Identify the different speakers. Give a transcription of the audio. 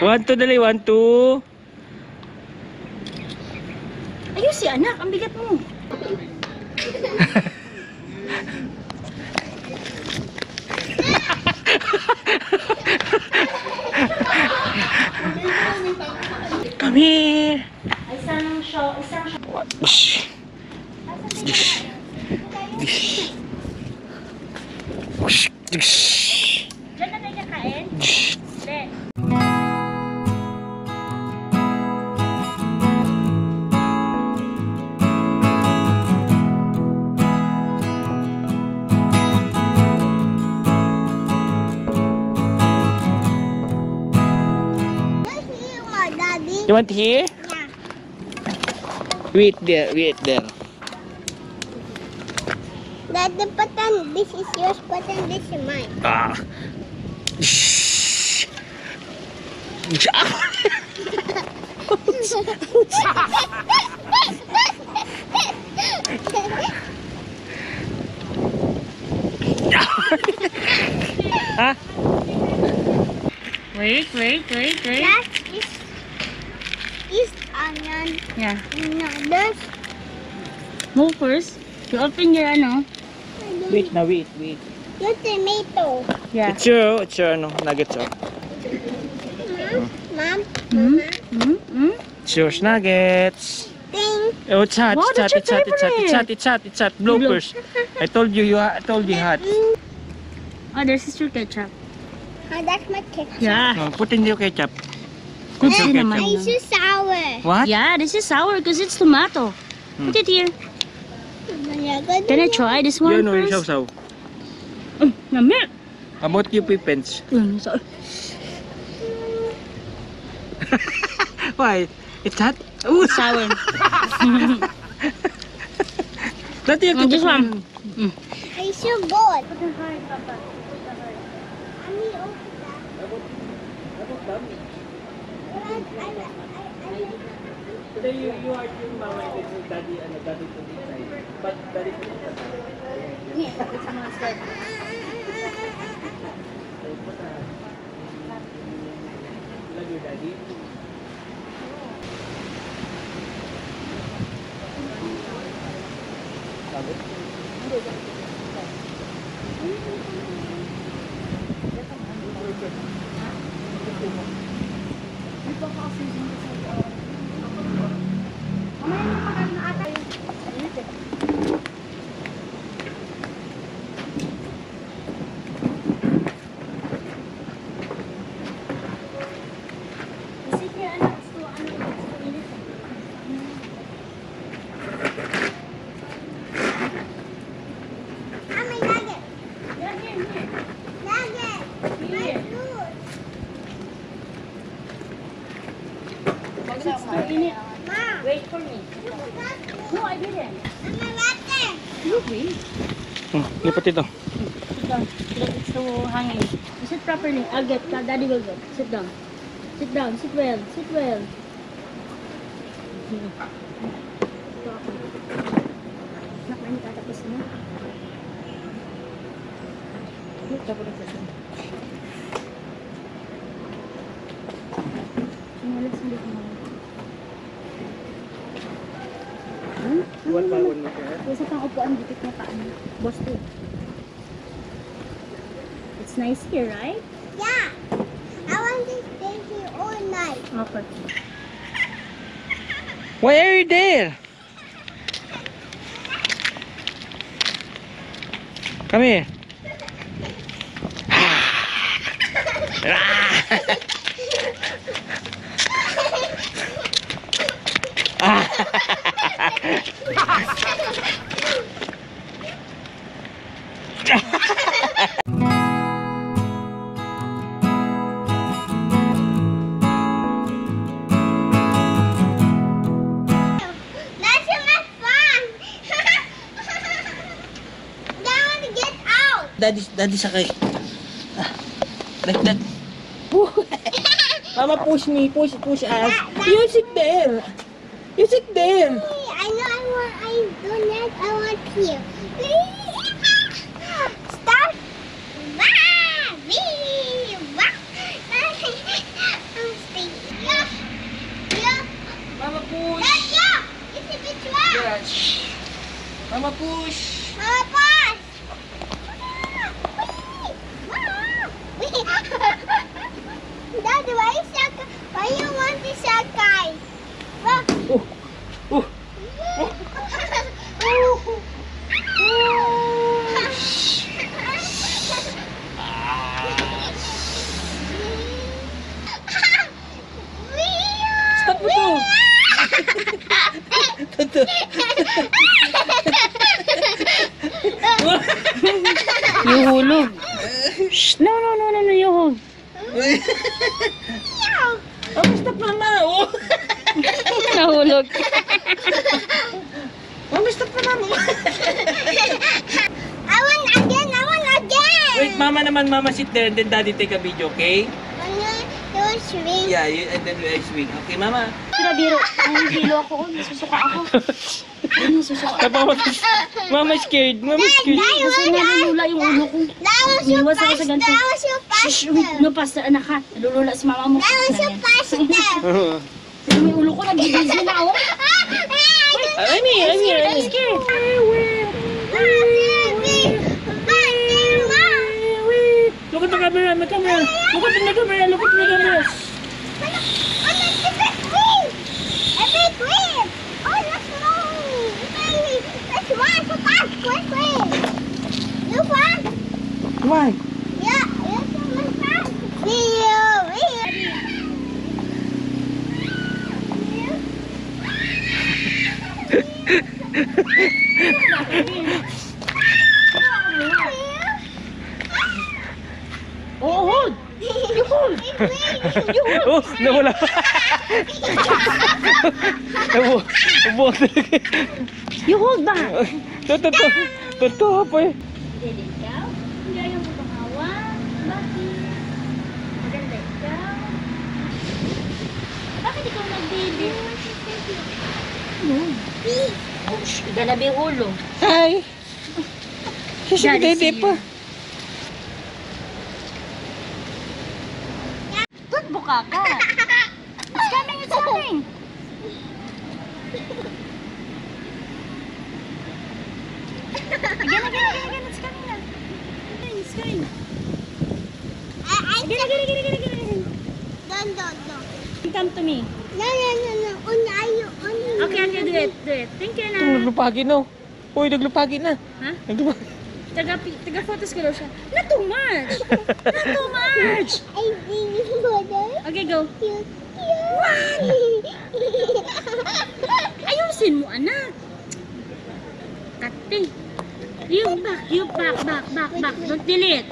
Speaker 1: 1, 2, dali. 1, 2.
Speaker 2: Ayun si anak, ang bigat mo.
Speaker 1: Come here.
Speaker 2: Isang show.
Speaker 1: Dish. Dish. Dish. Dish.
Speaker 2: Diyan na tayo kakain?
Speaker 1: Dish.
Speaker 2: Hindi.
Speaker 1: You want to hear?
Speaker 3: Yeah.
Speaker 1: Wait there, wait there.
Speaker 3: Daddy, button. This is yours, button. This is mine.
Speaker 1: Ah. Shh. Huh?
Speaker 2: Wait.
Speaker 3: That is onion.
Speaker 2: Yeah.
Speaker 3: No, this.
Speaker 2: Move first. You open your ano.
Speaker 1: Wait na, wait.
Speaker 3: Your tomato.
Speaker 2: Yeah.
Speaker 1: It's your nuggets.
Speaker 3: Mom.
Speaker 2: Mm-hmm.
Speaker 1: It's yours nuggets.
Speaker 3: Ding.
Speaker 1: Oh, it's hot,
Speaker 2: Wow,
Speaker 1: it's hot,
Speaker 2: that's your
Speaker 1: it's hot. Bloopers. I told you hot.
Speaker 2: Oh, there's your ketchup.
Speaker 3: Oh, that's my ketchup.
Speaker 2: Yeah.
Speaker 1: Oh, put in your ketchup.
Speaker 2: Kunti
Speaker 1: Ketchup.
Speaker 2: naman.
Speaker 3: It's so sour.
Speaker 1: What?
Speaker 2: Yeah, this is sour because it's tomato. Put it here. Can I try this one
Speaker 1: You know,
Speaker 2: first?
Speaker 1: sausaw.
Speaker 2: Namit.
Speaker 1: About you, Pippins. Why? It's hot? Ooh,
Speaker 2: Sour.
Speaker 1: Dati yung
Speaker 2: This one.
Speaker 3: It's so good.
Speaker 1: Today you are yung mama and daddy to this side. But daddy to this side. Love your daddy.
Speaker 2: Wait for me. No, I didn't. You wait.
Speaker 1: Lipat ito.
Speaker 2: Sit down. It's so hanging. You sit properly. I'll get. Daddy will get. Sit down. Sit down. Sit well. Sit well. Nak, may tatapos na. Tapos na siya. Sinalit sa dito mo.
Speaker 1: What bawon mo siya?
Speaker 2: Isa pang upuan dikit na paan. Boss to. It's nice here, right?
Speaker 3: Yeah. I want to stay here all night.
Speaker 2: Okay.
Speaker 1: Why are you there? Come here.
Speaker 3: That's so much fun. I want to get out.
Speaker 1: Daddy sakay. Like that. Mama, push me, push us. You sit there. You sit there.
Speaker 3: I don't like, I want here. Stop. Wah! Wee! Wah! I'm
Speaker 1: Mama, push!
Speaker 3: Mama, pass! Daddy, why you want the shark guy?
Speaker 1: Oh! Oh! Stop mo to! Toto!
Speaker 2: Yuhulog. Shh, no, yuhulog.
Speaker 1: Oh, stop mama! Oh!
Speaker 2: Nahulog.
Speaker 1: Mama, stop na mama!
Speaker 3: I want again!
Speaker 1: Wait, mama naman, mama sit there and then daddy take a video, okay?
Speaker 3: You swing.
Speaker 1: Yeah, and then we swing. Okay, mama?
Speaker 2: Sila biro. Ang hilo ako. Nasusuka ako. Nasusuka.
Speaker 1: Mama scared. Mama scared.
Speaker 2: Kasi nalulula yung ulo ko.
Speaker 3: That was your
Speaker 2: Iwas ako sa
Speaker 3: faster.
Speaker 2: ganito.
Speaker 3: That was your
Speaker 2: Shh,
Speaker 3: faster.
Speaker 2: wait, no, pastor, anak ka. Nalulula si mama mo.
Speaker 3: That was your faster.
Speaker 2: Kasi may ulo ko, nagigizin na ako.
Speaker 1: I'm here, I'm here, I'm
Speaker 2: I'm
Speaker 1: here.
Speaker 2: scared.
Speaker 1: Look at the camera, the camera. Look at the camera, look at the camera. Why?
Speaker 2: Oh, hold.
Speaker 1: Oh, nawala. Nabuo talaga.
Speaker 2: You hold ba?
Speaker 1: Totoo pa eh.
Speaker 2: Dede ikaw? Hindi ayaw mo tumawa. Bakit? Maganda ikaw. Bakit ikaw nag-baby? Oh, shh. Ganabi hulo.
Speaker 1: Hi. Kasi
Speaker 2: Daddy,
Speaker 1: dede
Speaker 2: see
Speaker 1: pa.
Speaker 2: you. Tutbo ka ka. It's coming, it's coming. Again, it's coming na. It's coming. Again. Come to me. Okay, do it. Thank you na.
Speaker 1: Naglupagi na. Uy, naglupagi na.
Speaker 2: Ha?
Speaker 1: Naglupagi.
Speaker 2: Taga-photos ko daw siya. Not too much. Okay, go. Ayusin mo, anak. Kate. You back. Don't delete.